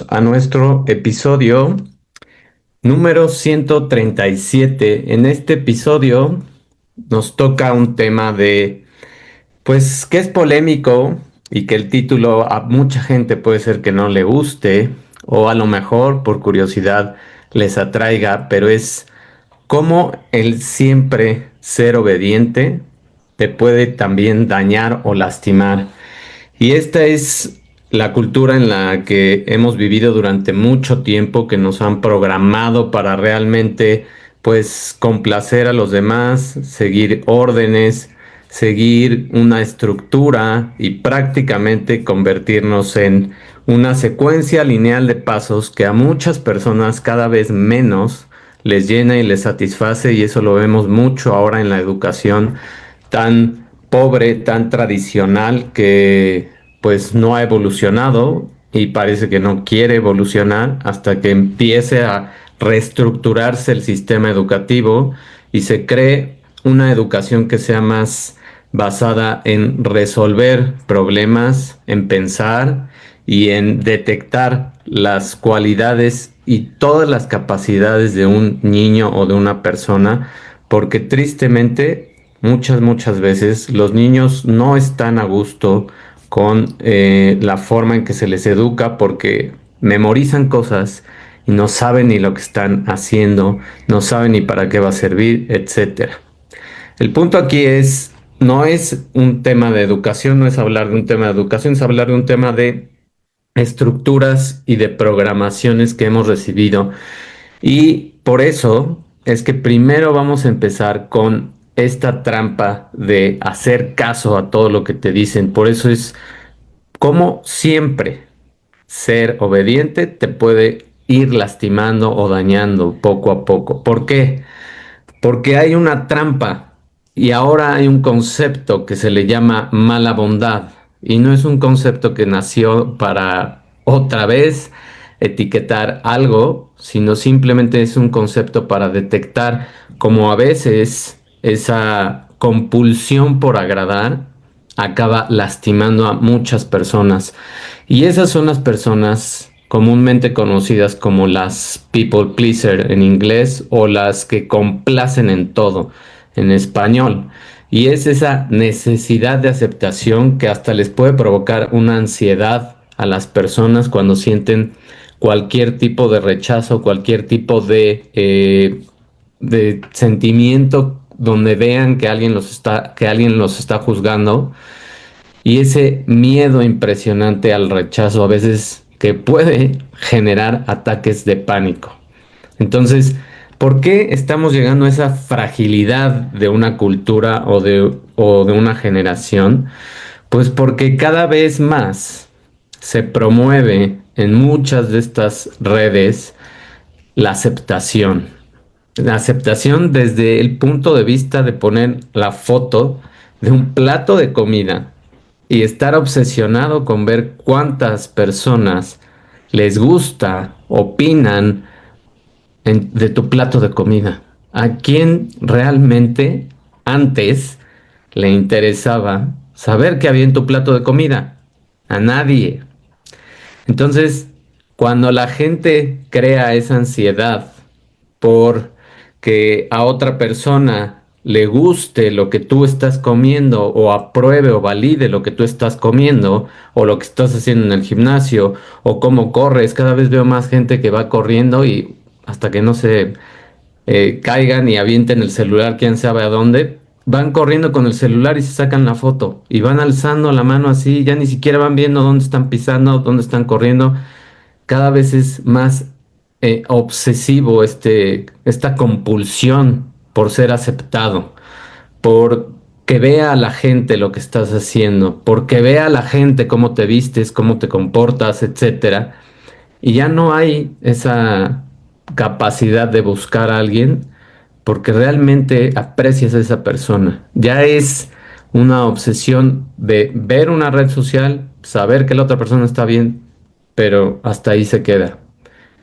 A nuestro episodio número 137. En este episodio nos toca un tema pues, que es polémico y que el título a mucha gente puede ser que no le guste o a lo mejor por curiosidad les atraiga, pero es cómo el siempre ser obediente te puede también dañar o lastimar. Y esta es la cultura en la que hemos vivido durante mucho tiempo, que nos han programado para realmente, pues, complacer a los demás, seguir órdenes, seguir una estructura y prácticamente convertirnos en una secuencia lineal de pasos que a muchas personas cada vez menos les llena y les satisface, y eso lo vemos mucho ahora en la educación tan pobre, tan tradicional, que pues no ha evolucionado y parece que no quiere evolucionar hasta que empiece a reestructurarse el sistema educativo y se cree una educación que sea más basada en resolver problemas, en pensar y en detectar las cualidades y todas las capacidades de un niño o de una persona, porque tristemente muchas veces los niños no están a gusto con la forma en que se les educa, porque memorizan cosas y no saben ni lo que están haciendo, no saben ni para qué va a servir, etcétera. El punto aquí no es un tema de educación, no es hablar de un tema de educación, es hablar de un tema de estructuras y de programaciones que hemos recibido. Y por eso es que primero vamos a empezar con esta trampa de hacer caso a todo lo que te dicen. Por eso es como siempre ser obediente te puede ir lastimando o dañando poco a poco. ¿Por qué? Porque hay una trampa y ahora hay un concepto que se le llama mala bondad, y no es un concepto que nació para otra vez etiquetar algo, sino simplemente es un concepto para detectar cómo a veces esa compulsión por agradar acaba lastimando a muchas personas. Y esas son las personas comúnmente conocidas como las people pleaser en inglés, o las que complacen en todo en español. Y es esa necesidad de aceptación que hasta les puede provocar una ansiedad a las personas cuando sienten cualquier tipo de rechazo, cualquier tipo de sentimiento donde vean que alguien los está juzgando, y ese miedo impresionante al rechazo a veces que puede generar ataques de pánico. Entonces, ¿por qué estamos llegando a esa fragilidad de una cultura o de una generación? Pues porque cada vez más se promueve en muchas de estas redes la aceptación. La aceptación desde el punto de vista de poner la foto de un plato de comida y estar obsesionado con ver cuántas personas les gusta, opinan de tu plato de comida. ¿A quién realmente antes le interesaba saber qué había en tu plato de comida? A nadie. Entonces, cuando la gente crea esa ansiedad por que a otra persona le guste lo que tú estás comiendo, o apruebe o valide lo que tú estás comiendo, o lo que estás haciendo en el gimnasio, o cómo corres, cada vez veo más gente que va corriendo y hasta que no se caigan y avienten el celular, quién sabe a dónde, van corriendo con el celular y se sacan la foto y van alzando la mano así, ya ni siquiera van viendo dónde están pisando, dónde están corriendo. Cada vez es más obsesivo esta compulsión por ser aceptado, por que vea a la gente lo que estás haciendo, porque vea a la gente cómo te vistes, cómo te comportas, etcétera. Y ya no hay esa capacidad de buscar a alguien porque realmente aprecias a esa persona. Ya es una obsesión de ver una red social, saber que la otra persona está bien, pero hasta ahí se queda.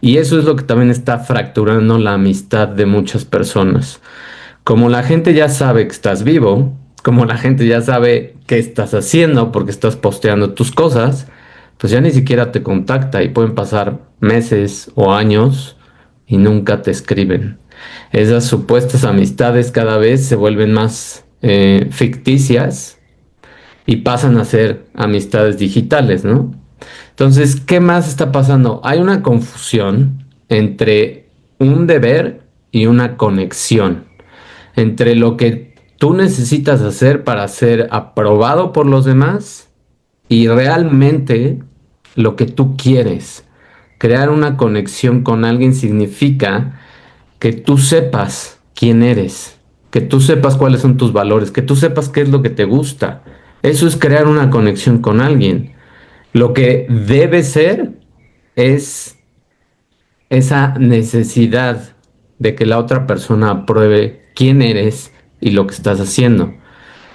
Y eso es lo que también está fracturando la amistad de muchas personas. Como la gente ya sabe que estás vivo, como la gente ya sabe qué estás haciendo porque estás posteando tus cosas, pues ya ni siquiera te contacta y pueden pasar meses o años y nunca te escriben. Esas supuestas amistades cada vez se vuelven más ficticias y pasan a ser amistades digitales, ¿no? Entonces, ¿qué más está pasando? Hay una confusión entre un deber y una conexión, entre lo que tú necesitas hacer para ser aprobado por los demás y realmente lo que tú quieres. Crear una conexión con alguien significa que tú sepas quién eres, que tú sepas cuáles son tus valores, que tú sepas qué es lo que te gusta. Eso es crear una conexión con alguien. Lo que debe ser es esa necesidad de que la otra persona apruebe quién eres y lo que estás haciendo.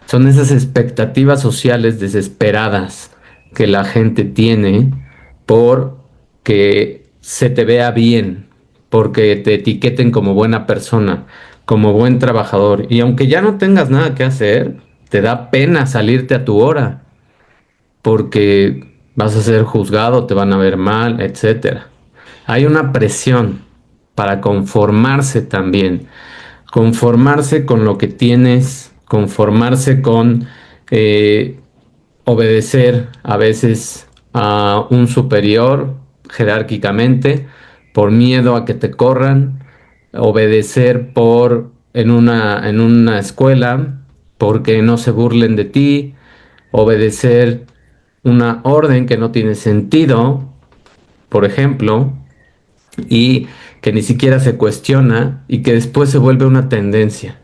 Son esas expectativas sociales desesperadas que la gente tiene por que se te vea bien, porque te etiqueten como buena persona, como buen trabajador. Y aunque ya no tengas nada que hacer, te da pena salirte a tu hora, porque vas a ser juzgado, te van a ver mal, etcétera. Hay una presión para conformarse también, conformarse con lo que tienes, conformarse con eh, obedecer a veces a un superior jerárquicamente por miedo a que te corran, obedecer por en una escuela porque no se burlen de ti, obedecer una orden que no tiene sentido, por ejemplo, y que ni siquiera se cuestiona y que después se vuelve una tendencia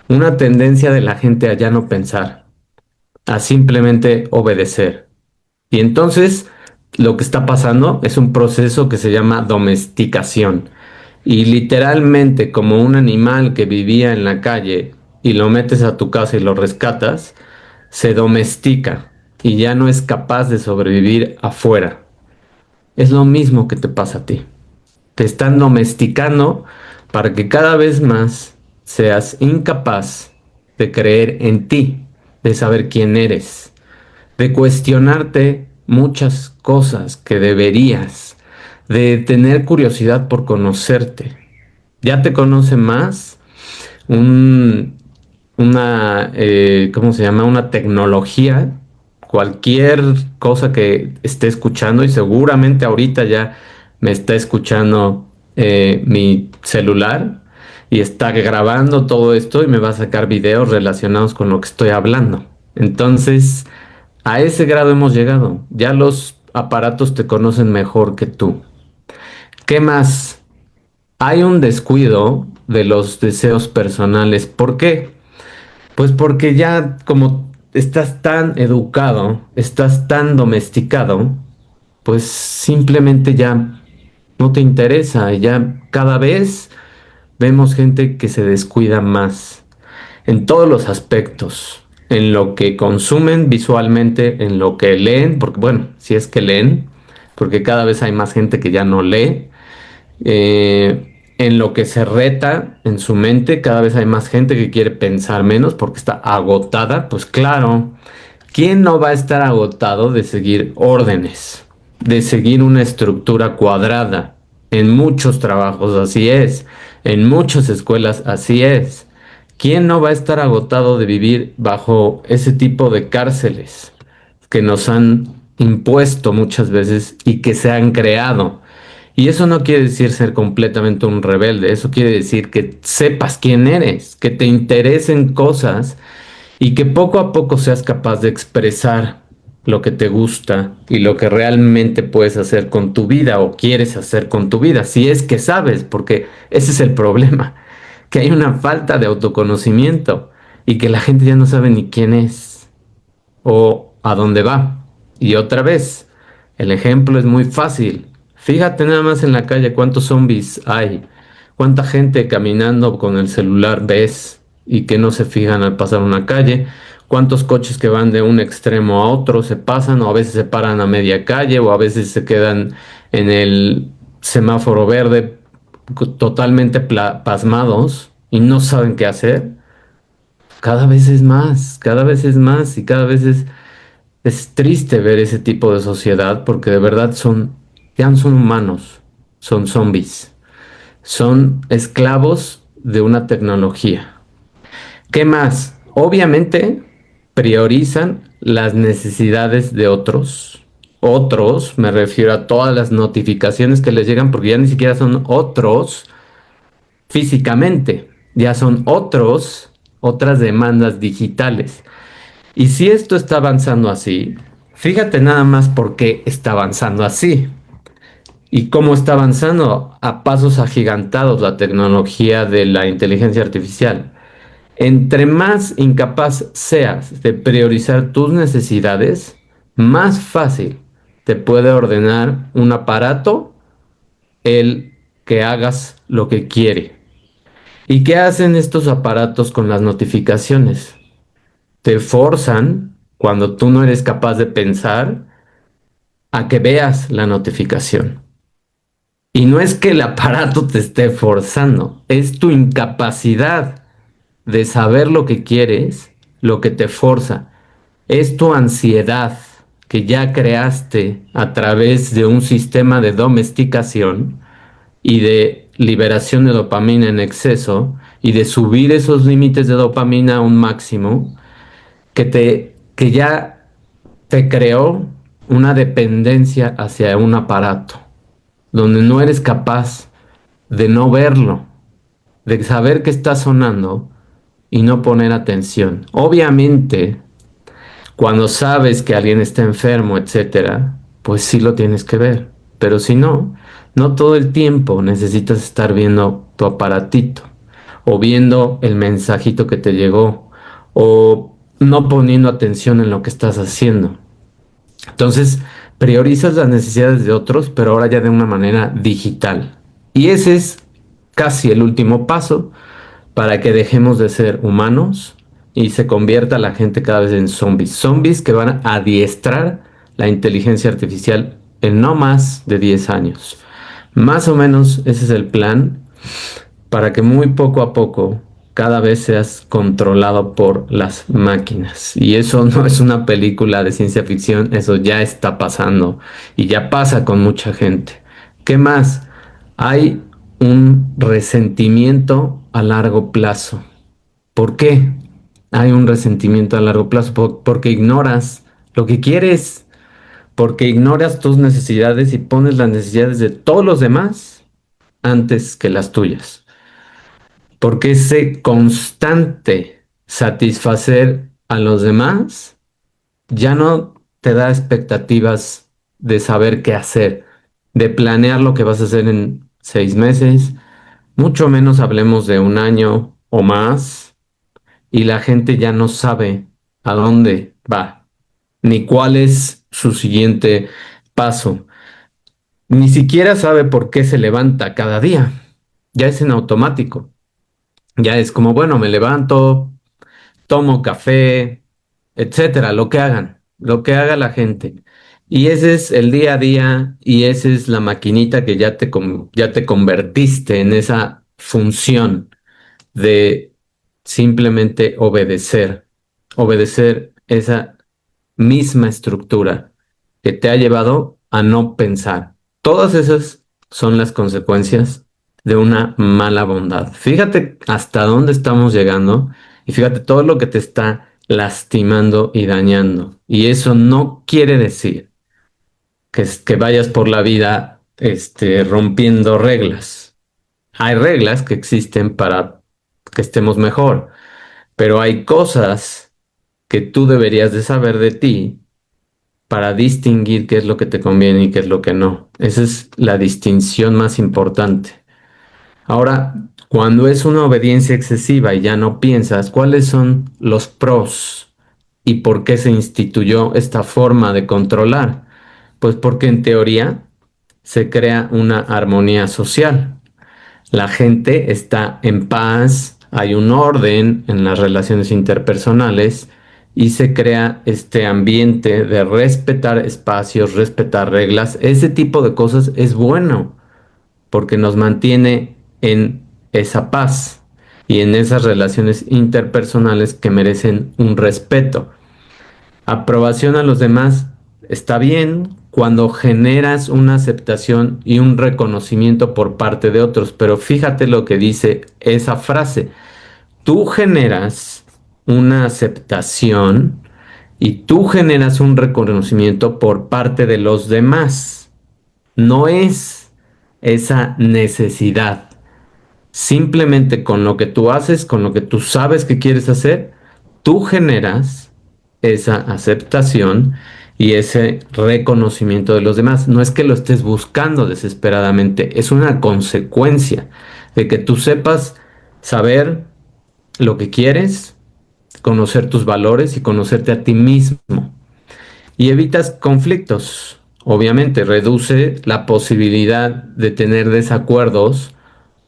de la gente a ya no pensar, a simplemente obedecer. Y entonces lo que está pasando es un proceso que se llama domesticación. Y literalmente como un animal que vivía en la calle y lo metes a tu casa y lo rescatas, se domestica y ya no es capaz de sobrevivir afuera. Es lo mismo que te pasa a ti. Te están domesticando para que cada vez más seas incapaz de creer en ti, de saber quién eres, de cuestionarte muchas cosas que deberías, de tener curiosidad por conocerte. Ya te conoce más un, ¿cómo se llama? Una tecnología, cualquier cosa que esté escuchando y seguramente ahorita ya me está escuchando mi celular y está grabando todo esto y me va a sacar videos relacionados con lo que estoy hablando. Entonces, a ese grado hemos llegado. Ya los aparatos te conocen mejor que tú. ¿Qué más? Hay un descuido de los deseos personales. ¿Por qué? Pues porque ya como estás tan educado, estás tan domesticado, pues simplemente ya no te interesa. Ya cada vez vemos gente que se descuida más en todos los aspectos, en lo que consumen visualmente, en lo que leen, porque bueno, si es que leen, porque cada vez hay más gente que ya no lee, en lo que se reta en su mente, cada vez hay más gente que quiere pensar menos porque está agotada, pues claro, ¿quién no va a estar agotado de seguir órdenes, de seguir una estructura cuadrada? En muchos trabajos así es, en muchas escuelas así es. ¿Quién no va a estar agotado de vivir bajo ese tipo de cárceles que nos han impuesto muchas veces y que se han creado? Y eso no quiere decir ser completamente un rebelde, eso quiere decir que sepas quién eres, que te interesen cosas y que poco a poco seas capaz de expresar lo que te gusta y lo que realmente puedes hacer con tu vida o quieres hacer con tu vida, si es que sabes, porque ese es el problema, que hay una falta de autoconocimiento y que la gente ya no sabe ni quién es o a dónde va. Y otra vez, el ejemplo es muy fácil. Fíjate nada más en la calle cuántos zombies hay, cuánta gente caminando con el celular ves y que no se fijan al pasar una calle, cuántos coches que van de un extremo a otro se pasan o a veces se paran a media calle o a veces se quedan en el semáforo verde totalmente pasmados y no saben qué hacer. Cada vez es más y cada vez es Es triste ver ese tipo de sociedad porque de verdad ya no son humanos, son zombies, son esclavos de una tecnología. ¿Qué más? Obviamente priorizan las necesidades de otros. Otros, me refiero a todas las notificaciones que les llegan porque ya ni siquiera son otros físicamente, ya son otras demandas digitales. Y si esto está avanzando así, fíjate nada más por qué está avanzando así y cómo está avanzando a pasos agigantados la tecnología de la inteligencia artificial. Entre más incapaz seas de priorizar tus necesidades, más fácil te puede ordenar un aparato el que hagas lo que quiere. ¿Y qué hacen estos aparatos con las notificaciones? Te forzan, cuando tú no eres capaz de pensar, a que veas la notificación. Y no es que el aparato te esté forzando, es tu incapacidad de saber lo que quieres lo que te forza. Es tu ansiedad que ya creaste a través de un sistema de domesticación y de liberación de dopamina en exceso y de subir esos límites de dopamina a un máximo que ya te creó una dependencia hacia un aparato, donde no eres capaz de no verlo, de saber que está sonando y no poner atención. Obviamente, cuando sabes que alguien está enfermo, etcétera, pues sí lo tienes que ver. Pero si no, no todo el tiempo necesitas estar viendo tu aparatito o viendo el mensajito que te llegó o no poniendo atención en lo que estás haciendo. Entonces, priorizas las necesidades de otros, pero ahora ya de una manera digital. Y ese es casi el último paso para que dejemos de ser humanos y se convierta la gente cada vez en zombies. Zombies que van a adiestrar la inteligencia artificial en no más de 10 años. Más o menos ese es el plan para que muy poco a poco cada vez seas controlado por las máquinas. Y eso no es una película de ciencia ficción, eso ya está pasando y ya pasa con mucha gente. ¿Qué más? Hay un resentimiento a largo plazo. ¿Por qué hay un resentimiento a largo plazo? Porque ignoras lo que quieres, porque ignoras tus necesidades y pones las necesidades de todos los demás antes que las tuyas. Porque ese constante satisfacer a los demás ya no te da expectativas de saber qué hacer, de planear lo que vas a hacer en 6 meses, mucho menos hablemos de un año o más, y la gente ya no sabe a dónde va, ni cuál es su siguiente paso, ni siquiera sabe por qué se levanta cada día, ya es en automático. Ya es como, bueno, me levanto, tomo café, etcétera, lo que hagan, lo que haga la gente. Y ese es el día a día y esa es la maquinita que ya te convertiste en esa función de simplemente obedecer, obedecer esa misma estructura que te ha llevado a no pensar. Todas esas son las consecuencias de una mala bondad. Fíjate hasta dónde estamos llegando y fíjate todo lo que te está lastimando y dañando. Y eso no quiere decir que vayas por la vida rompiendo reglas. Hay reglas que existen para que estemos mejor, pero hay cosas que tú deberías de saber de ti para distinguir qué es lo que te conviene y qué es lo que no. Esa es la distinción más importante. Ahora, cuando es una obediencia excesiva y ya no piensas, ¿cuáles son los pros y por qué se instituyó esta forma de controlar? Pues porque en teoría se crea una armonía social. La gente está en paz, hay un orden en las relaciones interpersonales y se crea este ambiente de respetar espacios, respetar reglas. Ese tipo de cosas es bueno porque nos mantiene en esa paz y en esas relaciones interpersonales que merecen un respeto. Aprobación a los demás está bien cuando generas una aceptación y un reconocimiento por parte de otros, pero fíjate lo que dice esa frase. Tú generas una aceptación y tú generas un reconocimiento por parte de los demás. No es esa necesidad. Simplemente con lo que tú haces, con lo que tú sabes que quieres hacer, tú generas esa aceptación y ese reconocimiento de los demás. No es que lo estés buscando desesperadamente, es una consecuencia de que tú sepas saber lo que quieres, conocer tus valores y conocerte a ti mismo. Y evitas conflictos. Obviamente, reduce la posibilidad de tener desacuerdos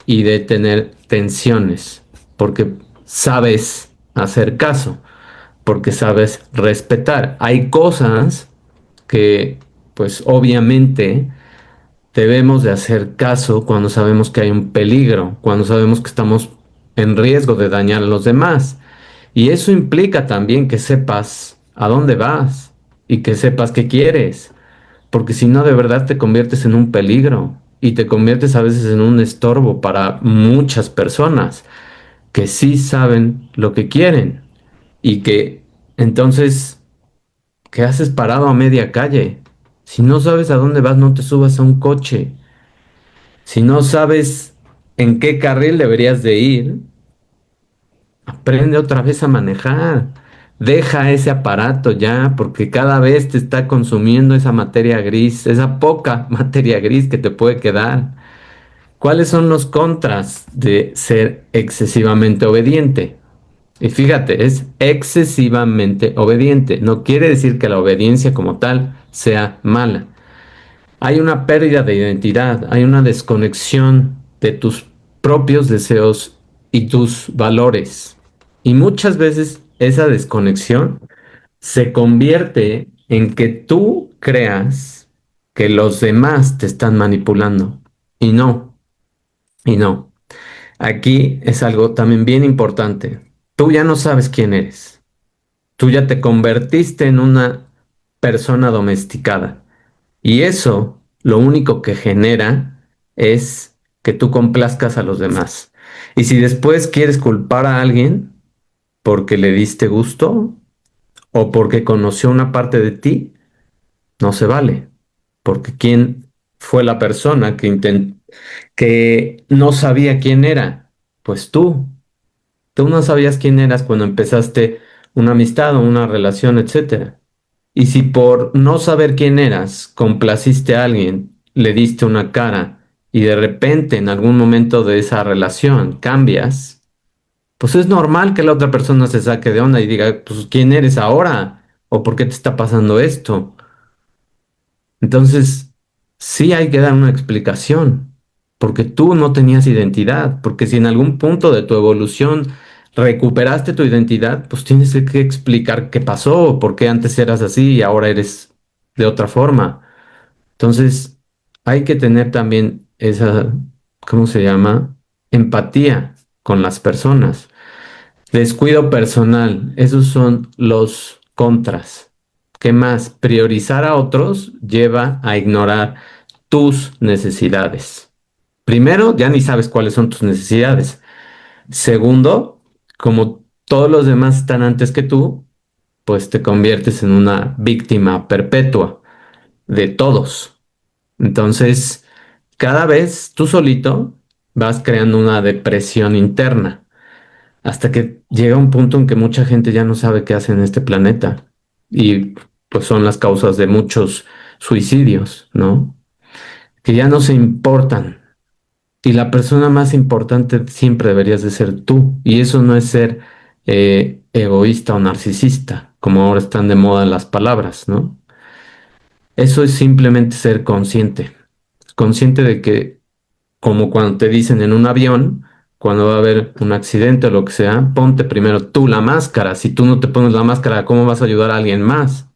y de tener tensiones, porque sabes hacer caso, porque sabes respetar. Hay cosas que, pues obviamente, debemos de hacer caso cuando sabemos que hay un peligro, cuando sabemos que estamos en riesgo de dañar a los demás. Y eso implica también que sepas a dónde vas y que sepas qué quieres, porque si no, de verdad te conviertes en un peligro y te conviertes a veces en un estorbo para muchas personas que sí saben lo que quieren y que entonces, ¿qué haces parado a media calle? Si no sabes a dónde vas, no te subas a un coche. Si no sabes en qué carril deberías de ir, aprende otra vez a manejar. Deja ese aparato ya, porque cada vez te está consumiendo esa materia gris, esa poca materia gris que te puede quedar. ¿Cuáles son los contras de ser excesivamente obediente? Y fíjate, es excesivamente obediente. No quiere decir que la obediencia como tal sea mala. Hay una pérdida de identidad, hay una desconexión de tus propios deseos y tus valores. Y muchas veces esa desconexión se convierte en que tú creas que los demás te están manipulando. Y no, y no. Aquí es algo también bien importante. Tú ya no sabes quién eres. Tú ya te convertiste en una persona domesticada. Y eso lo único que genera es que tú complazcas a los demás. Y si después quieres culpar a alguien porque le diste gusto o porque conoció una parte de ti, no se vale. Porque ¿quién fue la persona que no sabía quién era? Pues tú. Tú no sabías quién eras cuando empezaste una amistad o una relación, etcétera. Y si por no saber quién eras, complaciste a alguien, le diste una cara y de repente en algún momento de esa relación cambias, pues es normal que la otra persona se saque de onda y diga, pues ¿quién eres ahora? ¿O por qué te está pasando esto? Entonces, sí hay que dar una explicación, porque tú no tenías identidad, porque si en algún punto de tu evolución recuperaste tu identidad, pues tienes que explicar qué pasó, por qué antes eras así y ahora eres de otra forma. Entonces, hay que tener también esa, ¿cómo se llama? Empatía con las personas. Descuido personal, esos son los contras. ¿Qué más? Priorizar a otros lleva a ignorar tus necesidades. Primero, ya ni sabes cuáles son tus necesidades. Segundo, como todos los demás están antes que tú, pues te conviertes en una víctima perpetua de todos. Entonces, cada vez tú solito vas creando una depresión interna hasta que llega un punto en que mucha gente ya no sabe qué hace en este planeta y pues son las causas de muchos suicidios, ¿no? Que ya no se importan y la persona más importante siempre deberías de ser tú y eso no es ser egoísta o narcisista, como ahora están de moda las palabras, ¿no? Eso es simplemente ser consciente, consciente de que como cuando te dicen en un avión, cuando va a haber un accidente o lo que sea, ponte primero tú la máscara. Si tú no te pones la máscara, ¿cómo vas a ayudar a alguien más?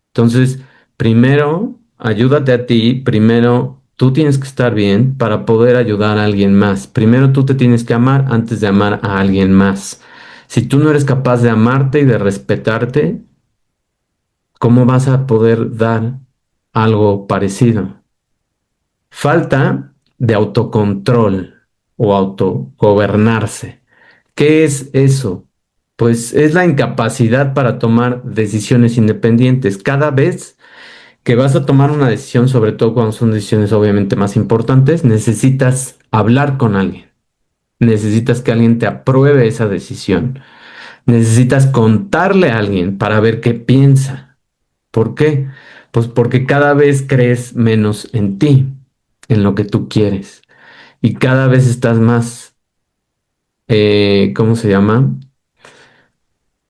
Entonces, primero, ayúdate a ti, primero tú tienes que estar bien para poder ayudar a alguien más. Primero tú te tienes que amar antes de amar a alguien más. Si tú no eres capaz de amarte y de respetarte, ¿cómo vas a poder dar algo parecido? Falta de autocontrol o autogobernarse. ¿Qué es eso? Pues es la incapacidad para tomar decisiones independientes. Cada vez que vas a tomar una decisión, sobre todo cuando son decisiones obviamente más importantes, necesitas hablar con alguien. Necesitas que alguien te apruebe esa decisión. Necesitas contarle a alguien para ver qué piensa. ¿Por qué? Pues porque cada vez crees menos en ti, en lo que tú quieres. Y cada vez estás más, ¿cómo se llama?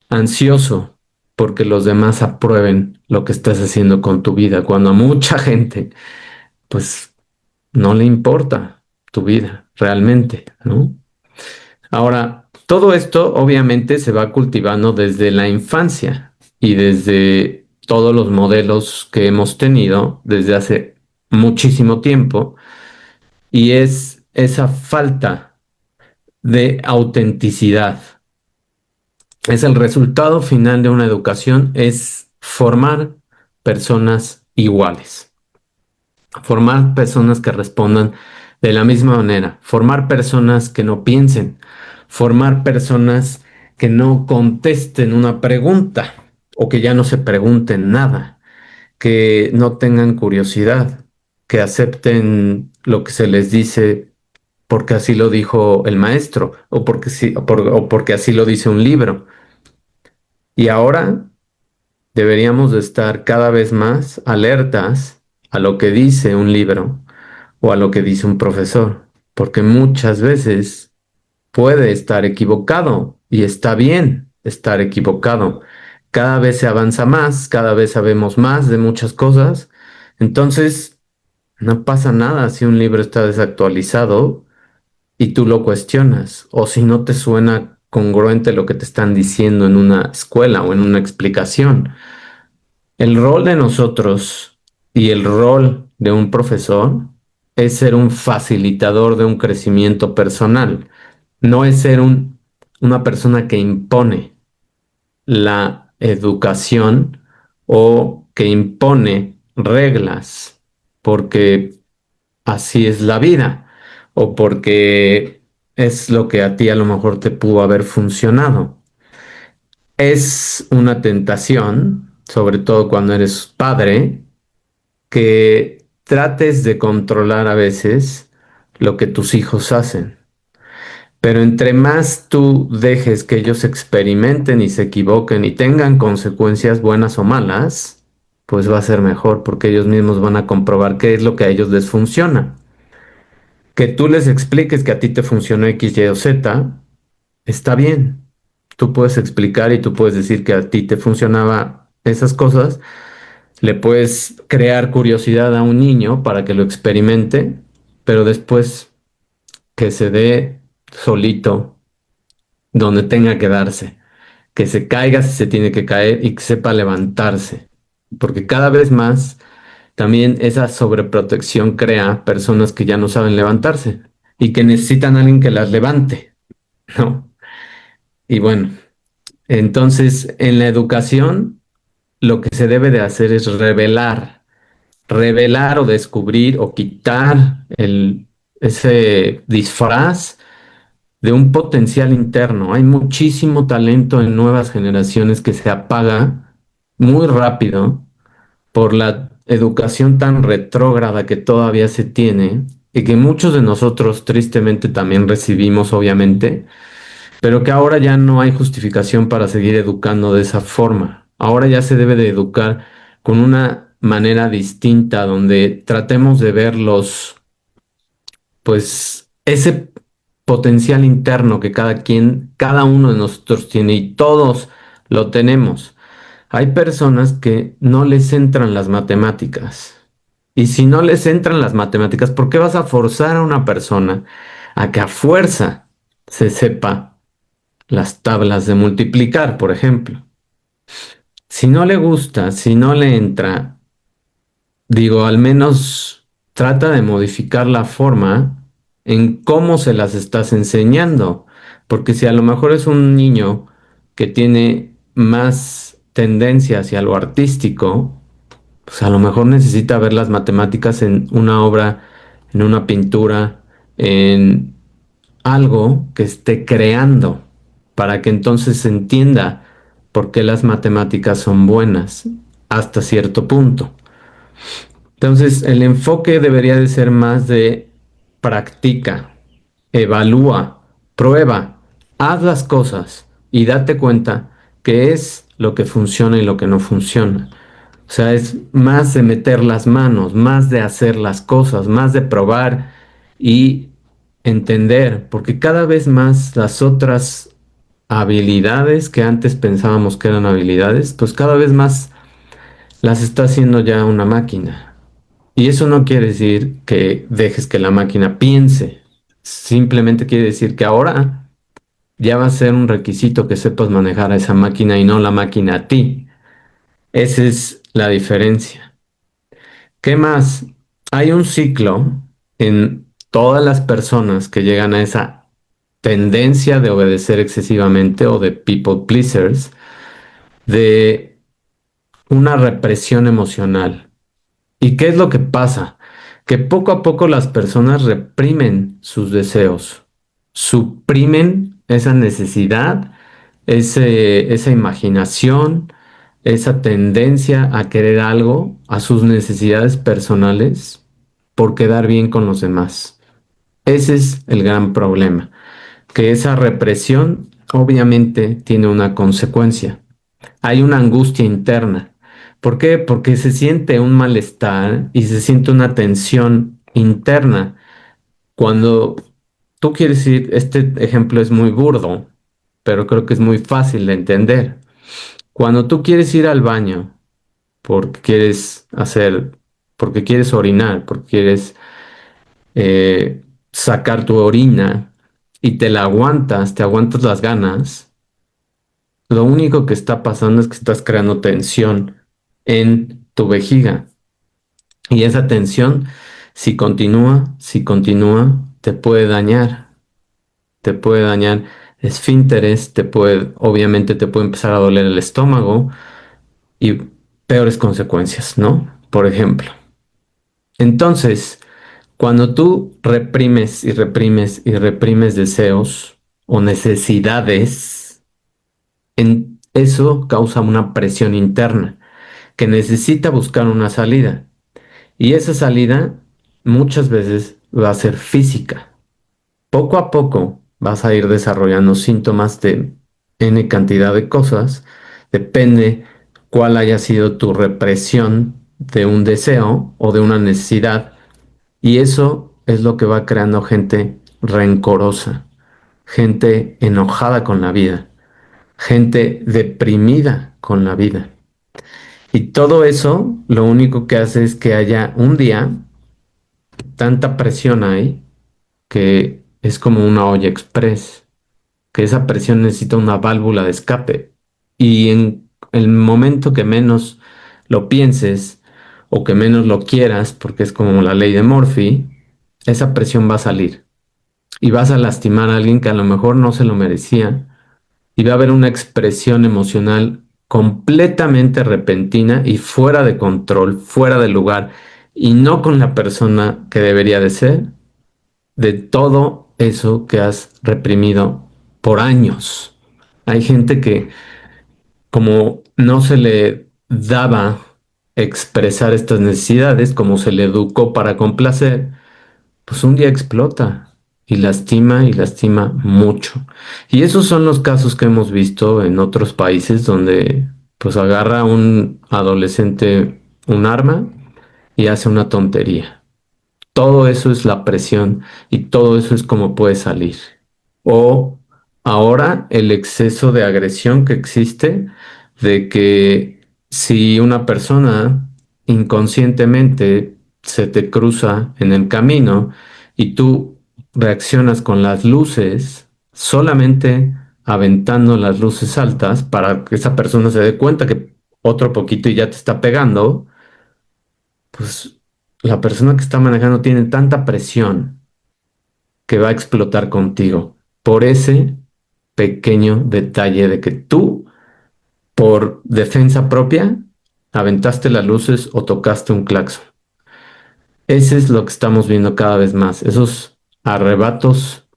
Ansioso porque los demás aprueben lo que estás haciendo con tu vida, cuando a mucha gente, pues, no le importa tu vida realmente, ¿no? Ahora, todo esto obviamente se va cultivando desde la infancia y desde todos los modelos que hemos tenido desde hace muchísimo tiempo, y es esa falta de autenticidad. Es el resultado final de una educación, es formar personas iguales, formar personas que respondan de la misma manera, formar personas que no piensen, formar personas que no contesten una pregunta o que ya no se pregunten nada, que no tengan curiosidad, que acepten lo que se les dice porque así lo dijo el maestro o porque, sí, o porque así lo dice un libro. Y ahora deberíamos de estar cada vez más alertas a lo que dice un libro o a lo que dice un profesor, porque muchas veces puede estar equivocado y está bien estar equivocado. Cada vez se avanza más, cada vez sabemos más de muchas cosas, entonces no pasa nada si un libro está desactualizado y tú lo cuestionas, o si no te suena congruente lo que te están diciendo en una escuela o en una explicación. El rol de nosotros y el rol de un profesor es ser un facilitador de un crecimiento personal, no es ser una persona que impone la educación o que impone reglas, porque así es la vida o porque es lo que a ti a lo mejor te pudo haber funcionado. Es una tentación, sobre todo cuando eres padre, que trates de controlar a veces lo que tus hijos hacen. Pero entre más tú dejes que ellos experimenten y se equivoquen y tengan consecuencias buenas o malas, pues va a ser mejor porque ellos mismos van a comprobar qué es lo que a ellos les funciona. Que tú les expliques que a ti te funcionó X, Y o Z, está bien. Tú puedes explicar y tú puedes decir que a ti te funcionaba esas cosas. Le puedes crear curiosidad a un niño para que lo experimente, pero después que se dé solito donde tenga que darse, que se caiga si se tiene que caer y que sepa levantarse, porque cada vez más también esa sobreprotección crea personas que ya no saben levantarse y que necesitan a alguien que las levante, ¿no? Y bueno, entonces en la educación lo que se debe de hacer es revelar o descubrir o quitar ese disfraz de un potencial interno. Hay muchísimo talento en nuevas generaciones que se apaga muy rápido por la educación tan retrógrada que todavía se tiene y que muchos de nosotros tristemente también recibimos, obviamente, pero que ahora ya no hay justificación para seguir educando de esa forma. Ahora ya se debe de educar con una manera distinta donde tratemos de ver pues ese potencial interno que cada quien, cada uno de nosotros tiene y todos lo tenemos. Hay personas que no les entran las matemáticas. Y si no les entran las matemáticas, ¿por qué vas a forzar a una persona a que a fuerza se sepa las tablas de multiplicar, por ejemplo? Si no le gusta, si no le entra, digo, al menos trata de modificar la forma en cómo se las estás enseñando, porque si a lo mejor es un niño que tiene más tendencia hacia lo artístico, pues a lo mejor necesita ver las matemáticas en una obra, en una pintura, en algo que esté creando, para que entonces se entienda por qué las matemáticas son buenas hasta cierto punto. Entonces, el enfoque debería de ser más de practica, evalúa, prueba, haz las cosas y date cuenta qué es lo que funciona y lo que no funciona. O sea, es más de meter las manos, más de hacer las cosas, más de probar y entender, porque cada vez más las otras habilidades que antes pensábamos que eran habilidades, pues cada vez más las está haciendo ya una máquina. Y eso no quiere decir que dejes que la máquina piense, simplemente quiere decir que ahora ya va a ser un requisito que sepas manejar a esa máquina y no la máquina a ti. Esa es la diferencia. ¿Qué más? Hay un ciclo en todas las personas que llegan a esa tendencia de obedecer excesivamente o de people pleasers, de una represión emocional. ¿Y qué es lo que pasa? Que poco a poco las personas reprimen sus deseos, suprimen esa necesidad, esa imaginación, esa tendencia a querer algo, a sus necesidades personales, por quedar bien con los demás. Ese es el gran problema, que esa represión obviamente tiene una consecuencia. Hay una angustia interna. ¿Por qué? Porque se siente un malestar y se siente una tensión interna. Cuando tú quieres ir, este ejemplo es muy burdo, pero creo que es muy fácil de entender. Cuando tú quieres ir al baño porque quieres hacer, porque quieres orinar, porque quieres sacar tu orina y te la aguantas, te aguantas las ganas, lo único que está pasando es que estás creando tensión en tu vejiga. Y esa tensión, si continúa, te puede dañar esfínteres, obviamente te puede empezar a doler el estómago y peores consecuencias, ¿no? Por ejemplo. Entonces, cuando tú reprimes y reprimes y reprimes deseos o necesidades, eso causa una presión interna que necesita buscar una salida. Y esa salida muchas veces va a ser física. Poco a poco vas a ir desarrollando síntomas de N cantidad de cosas. Depende cuál haya sido tu represión de un deseo o de una necesidad. Y eso es lo que va creando gente rencorosa, gente enojada con la vida, gente deprimida con la vida. Y todo eso lo único que hace es que haya un día, tanta presión hay, que es como una olla express, que esa presión necesita una válvula de escape. Y en el momento que menos lo pienses o que menos lo quieras, porque es como la ley de Murphy, esa presión va a salir y vas a lastimar a alguien que a lo mejor no se lo merecía y va a haber una expresión emocional completamente repentina y fuera de control, fuera de lugar y no con la persona que debería de ser, de todo eso que has reprimido por años. Hay gente que como no se le daba expresar estas necesidades, como se le educó para complacer, pues un día explota y lastima mucho. Y esos son los casos que hemos visto en otros países donde pues agarra un adolescente un arma y hace una tontería. Todo eso es la presión y todo eso es como puede salir. O ahora el exceso de agresión que existe, de que si una persona inconscientemente se te cruza en el camino y tú reaccionas con las luces, solamente aventando las luces altas para que esa persona se dé cuenta que otro poquito y ya te está pegando, pues la persona que está manejando tiene tanta presión que va a explotar contigo por ese pequeño detalle de que tú por defensa propia, aventaste las luces o tocaste un claxon. Ese es lo que estamos viendo cada vez más, esos arrebatos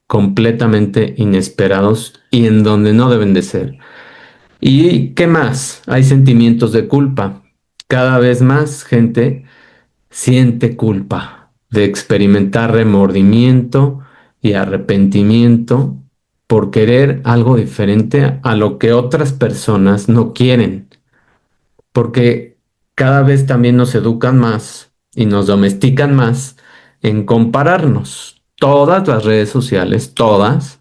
completamente inesperados y en donde no deben de ser. ¿Y qué más? Hay sentimientos de culpa. Cada vez más gente siente culpa de experimentar remordimiento y arrepentimiento por querer algo diferente a lo que otras personas no quieren, porque cada vez también nos educan más y nos domestican más en compararnos. Todas las redes sociales, todas,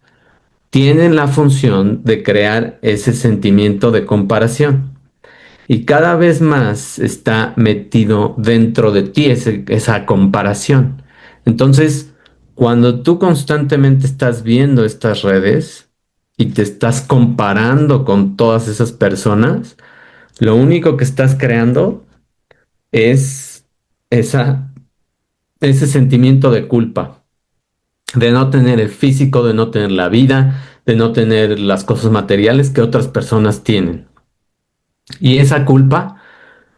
tienen la función de crear ese sentimiento de comparación. Y cada vez más está metido dentro de ti esa comparación. Entonces, cuando tú constantemente estás viendo estas redes y te estás comparando con todas esas personas, lo único que estás creando es esa, ese sentimiento de culpa, de no tener el físico, de no tener la vida, de no tener las cosas materiales que otras personas tienen. Y esa culpa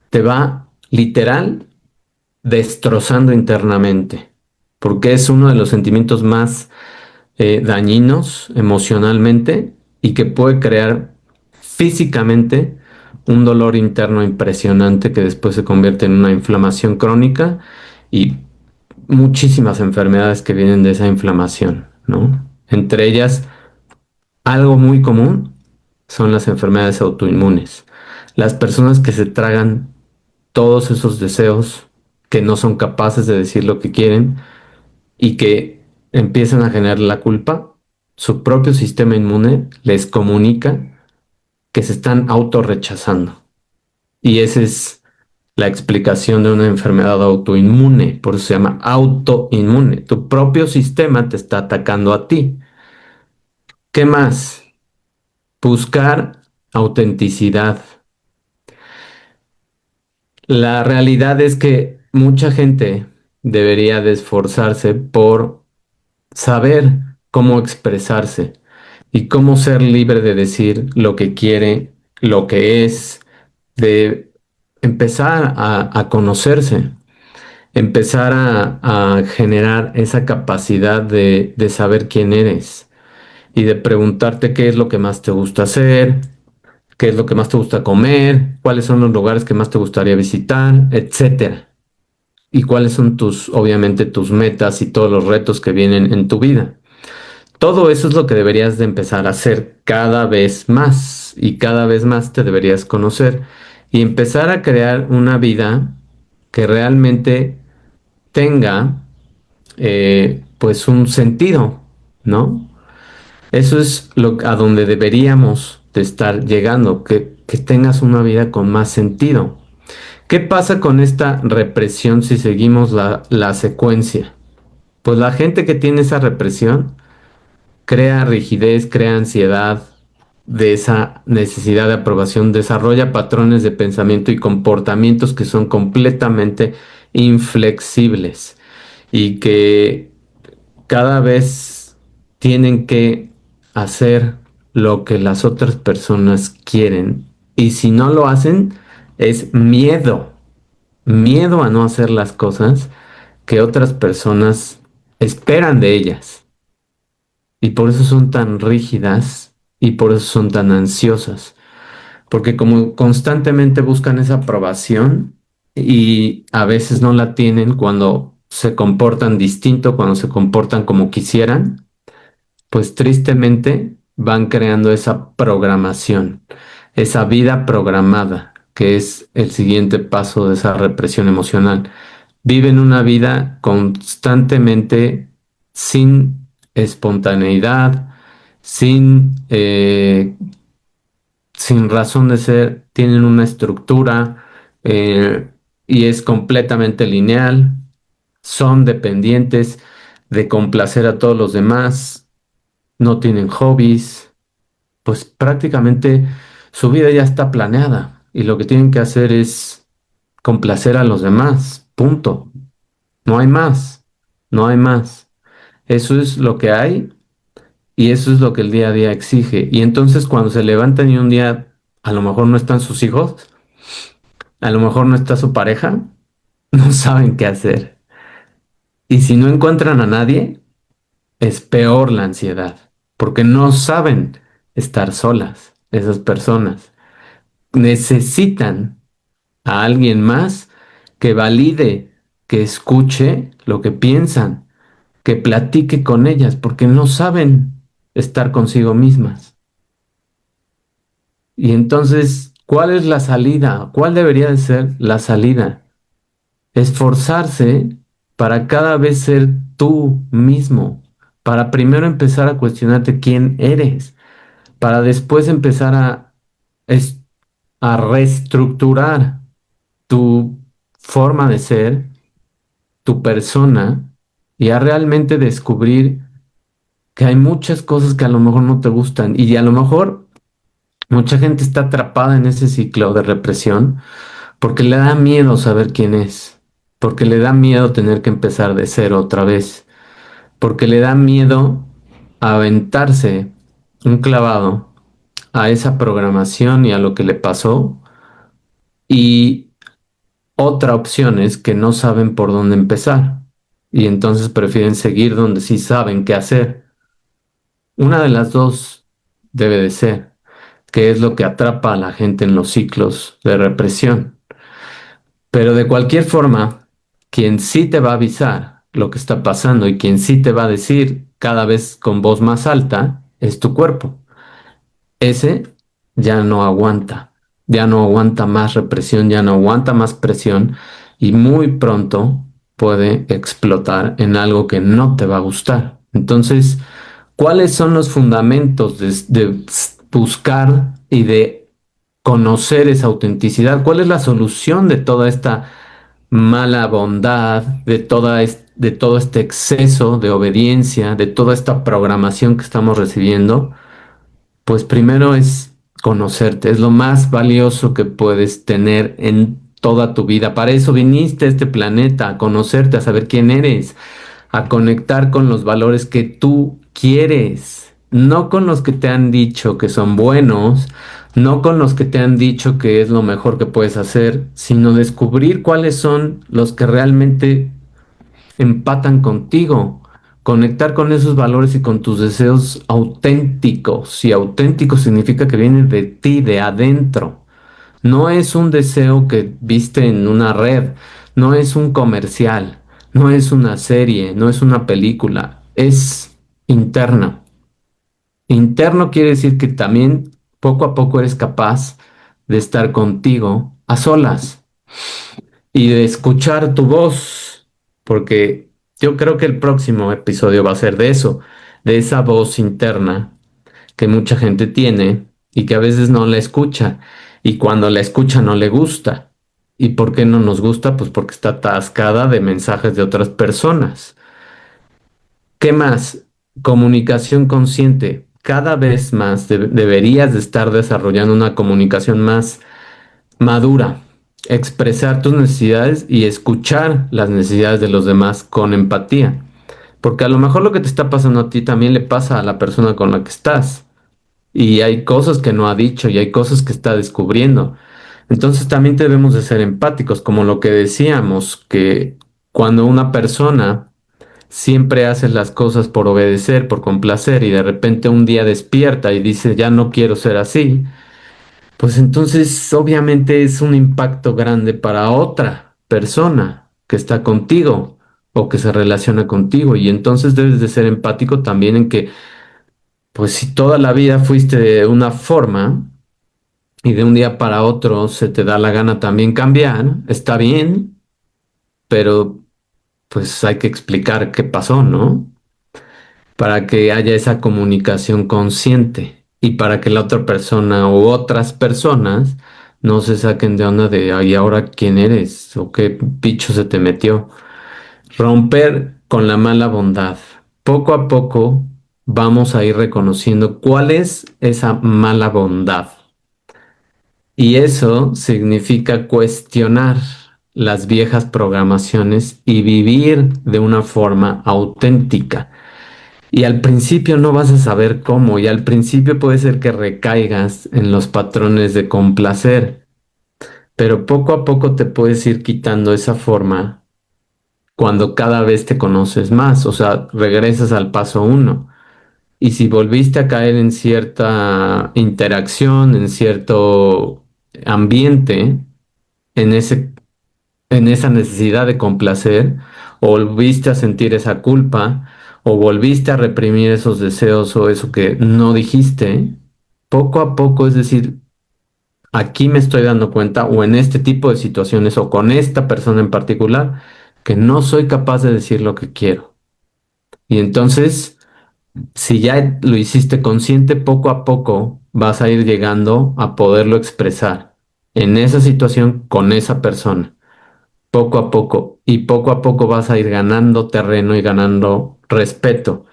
te va literal destrozando internamente, porque es uno de los sentimientos más dañinos emocionalmente y que puede crear físicamente un dolor interno impresionante que después se convierte en una inflamación crónica y muchísimas enfermedades que vienen de esa inflamación, ¿no? Entre ellas, algo muy común son las enfermedades autoinmunes. Las personas que se tragan todos esos deseos, que no son capaces de decir lo que quieren y que empiezan a generar la culpa, su propio sistema inmune les comunica que se están autorrechazando. Y esa es la explicación de una enfermedad autoinmune, por eso se llama autoinmune. Tu propio sistema te está atacando a ti. ¿Qué más? Buscar autenticidad. La realidad es que mucha gente debería de esforzarse por saber cómo expresarse y cómo ser libre de decir lo que quiere, lo que es, de empezar a conocerse, empezar a generar esa capacidad de saber quién eres y de preguntarte qué es lo que más te gusta hacer, qué es lo que más te gusta comer, cuáles son los lugares que más te gustaría visitar, etcétera. Y cuáles son obviamente, tus metas y todos los retos que vienen en tu vida. Todo eso es lo que deberías de empezar a hacer cada vez más y cada vez más te deberías conocer y empezar a crear una vida que realmente tenga pues un sentido, ¿no? Eso es a donde deberíamos de estar llegando, que tengas una vida con más sentido. ¿Qué pasa con esta represión si seguimos la secuencia? Pues la gente que tiene esa represión crea rigidez, crea ansiedad de esa necesidad de aprobación, desarrolla patrones de pensamiento y comportamientos que son completamente inflexibles y que cada vez tienen que hacer lo que las otras personas quieren y si no lo hacen es miedo, miedo a no hacer las cosas que otras personas esperan de ellas. Y por eso son tan rígidas y por eso son tan ansiosas. Porque como constantemente buscan esa aprobación y a veces no la tienen cuando se comportan distinto, cuando se comportan como quisieran, pues tristemente van creando esa programación, esa vida programada, que es el siguiente paso de esa represión emocional. Viven una vida constantemente sin espontaneidad, sin, sin razón de ser, tienen una estructura y es completamente lineal, son dependientes de complacer a todos los demás, no tienen hobbies, pues prácticamente su vida ya está planeada y lo que tienen que hacer es complacer a los demás, punto. No hay más, no hay más. Eso es lo que hay y eso es lo que el día a día exige. Y entonces cuando se levantan y un día A lo mejor no están sus hijos, a lo mejor no está su pareja, no saben qué hacer. Y si no encuentran a nadie, es peor la ansiedad, porque no saben estar solas esas personas. Necesitan a alguien más que valide, que escuche lo que piensan, que platique con ellas, porque no saben estar consigo mismas. Y entonces, ¿cuál es la salida? ¿Cuál debería de ser la salida? Esforzarse para cada vez ser tú mismo, para primero empezar a cuestionarte quién eres, para después empezar es- a reestructurar tu forma de ser, tu persona, y a realmente descubrir que hay muchas cosas que a lo mejor no te gustan y a lo mejor mucha gente está atrapada en ese ciclo de represión porque le da miedo saber quién es, porque le da miedo tener que empezar de cero otra vez, porque le da miedo aventarse un clavado a esa programación y a lo que le pasó. Y otra opción es que no saben por dónde empezar y entonces prefieren seguir donde sí saben qué hacer. Una de las dos debe de ser, que es lo que atrapa a la gente en los ciclos de represión. Pero de cualquier forma, quien sí te va a avisar lo que está pasando y quien sí te va a decir cada vez con voz más alta es tu cuerpo. Ese ya no aguanta más represión, ya no aguanta más presión y muy pronto puede explotar en algo que no te va a gustar. Entonces, ¿cuáles son los fundamentos de buscar y de conocer esa autenticidad? ¿Cuál es la solución de toda esta mala bondad, de todo este exceso de obediencia, de toda esta programación que estamos recibiendo? Pues primero es conocerte, es lo más valioso que puedes tener en toda tu vida. Para eso viniste a este planeta, a conocerte, a saber quién eres, a conectar con los valores que tú quieres, no con los que te han dicho que son buenos, no con los que te han dicho que es lo mejor que puedes hacer, sino descubrir cuáles son los que realmente empatan contigo. Conectar con esos valores y con tus deseos auténticos. Y auténtico significa que vienen de ti, de adentro. No es un deseo que viste en una red, no es un comercial, no es una serie, no es una película, es interno. Interno quiere decir que también poco a poco eres capaz de estar contigo a solas y de escuchar tu voz, porque yo creo que el próximo episodio va a ser de eso, de esa voz interna que mucha gente tiene y que a veces no la escucha, y cuando la escucha no le gusta. ¿Y por qué no nos gusta? Pues porque está atascada de mensajes de otras personas. ¿Qué más? Comunicación consciente. Cada vez más deberías de estar desarrollando una comunicación más madura, expresar tus necesidades y escuchar las necesidades de los demás con empatía. Porque a lo mejor lo que te está pasando a ti también le pasa a la persona con la que estás. Y hay cosas que no ha dicho y hay cosas que está descubriendo. Entonces también debemos de ser empáticos, como lo que decíamos, que cuando una persona siempre hace las cosas por obedecer, por complacer y de repente un día despierta y dice, ya no quiero ser así, pues entonces obviamente es un impacto grande para otra persona que está contigo o que se relaciona contigo. Y entonces debes de ser empático también en que, pues si toda la vida fuiste de una forma y de un día para otro se te da la gana también cambiar, está bien, pero pues hay que explicar qué pasó, ¿no? Para que haya esa comunicación consciente y para que la otra persona u otras personas no se saquen de onda de, ay, ¿ahora quién eres? ¿O qué bicho se te metió? Romper con la mala bondad. Poco a poco vamos a ir reconociendo cuál es esa mala bondad. Y eso significa cuestionar las viejas programaciones y vivir de una forma auténtica. Y al principio no vas a saber cómo, y al principio puede ser que recaigas en los patrones de complacer, pero poco a poco te puedes ir quitando esa forma cuando cada vez te conoces más, o sea, regresas al paso uno. Y si volviste a caer en cierta interacción, en cierto ambiente, en en esa necesidad de complacer, o volviste a sentir esa culpa, o volviste a reprimir esos deseos o eso que no dijiste, poco a poco, es decir, aquí me estoy dando cuenta, o en este tipo de situaciones, o con esta persona en particular, que no soy capaz de decir lo que quiero. Y entonces, si ya lo hiciste consciente, poco a poco vas a ir llegando a poderlo expresar en esa situación con esa persona, poco a poco. Y poco a poco vas a ir ganando terreno y ganando respeto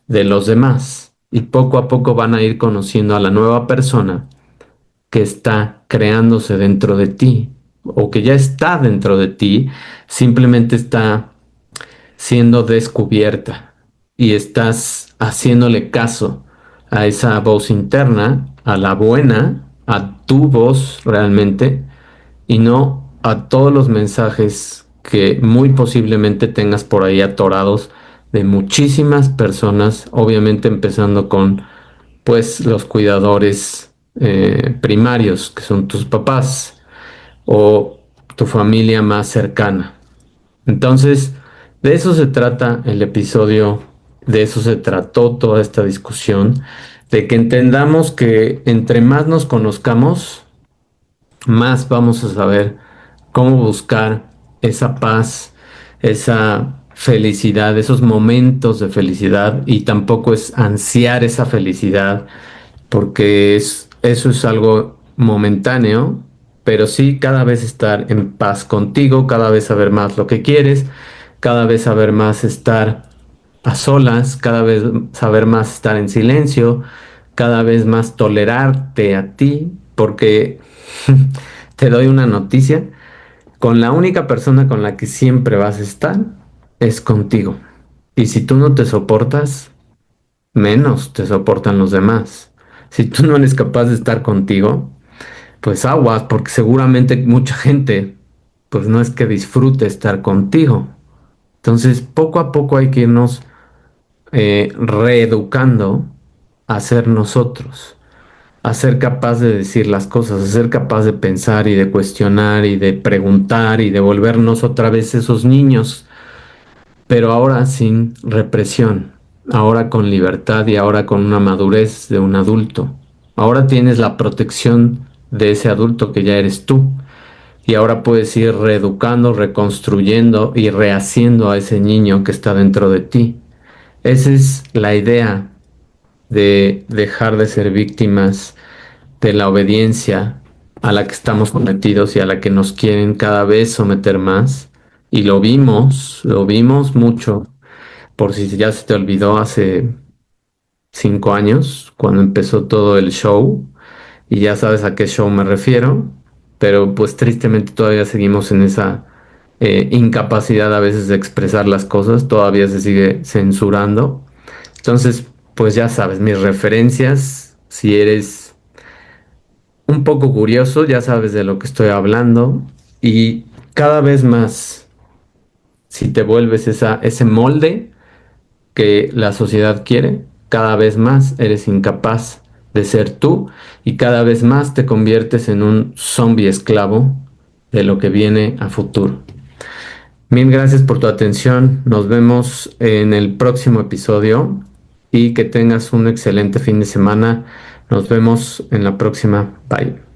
de los demás. Y poco a poco van a ir conociendo a la nueva persona que está creándose dentro de ti o que ya está dentro de ti, simplemente está siendo descubierta y estás haciéndole caso a esa voz interna, a la buena, a tu voz realmente, y no a todos los mensajes que muy posiblemente tengas por ahí atorados de muchísimas personas, obviamente empezando con pues los cuidadores primarios, que son tus papás o tu familia más cercana. Entonces, de eso se trata el episodio, de eso se trató toda esta discusión, de que entendamos que entre más nos conozcamos, más vamos a saber cómo buscar esa paz, esa felicidad, esos momentos de felicidad, y tampoco es ansiar esa felicidad porque eso es algo momentáneo, pero sí cada vez estar en paz contigo, cada vez saber más lo que quieres, cada vez saber más estar a solas, cada vez saber más estar en silencio, cada vez más tolerarte a ti, porque te doy una noticia, con la única persona con la que siempre vas a estar es contigo. Y si tú no te soportas, menos te soportan los demás. Si tú no eres capaz de estar contigo, pues aguas, porque seguramente mucha gente, pues no es que disfrute estar contigo. Entonces, poco a poco hay que irnos reeducando a ser nosotros, a ser capaz de decir las cosas, a ser capaz de pensar y de cuestionar y de preguntar y de volvernos otra vez esos niños, pero ahora sin represión, ahora con libertad y ahora con una madurez de un adulto. Ahora tienes la protección de ese adulto que ya eres tú y ahora puedes ir reeducando, reconstruyendo y rehaciendo a ese niño que está dentro de ti. Esa es la idea de dejar de ser víctimas de la obediencia a la que estamos sometidos y a la que nos quieren cada vez someter más. Y lo vimos mucho, por si ya se te olvidó, hace 5 años, cuando empezó todo el show, y ya sabes a qué show me refiero, pero pues tristemente todavía seguimos en esa incapacidad a veces de expresar las cosas, todavía se sigue censurando. Entonces, pues ya sabes, mis referencias, si eres un poco curioso, ya sabes de lo que estoy hablando, y cada vez más, si te vuelves ese molde que la sociedad quiere, cada vez más eres incapaz de ser tú y cada vez más te conviertes en un zombie esclavo de lo que viene a futuro. Mil gracias por tu atención. Nos vemos en el próximo episodio y que tengas un excelente fin de semana. Nos vemos en la próxima. Bye.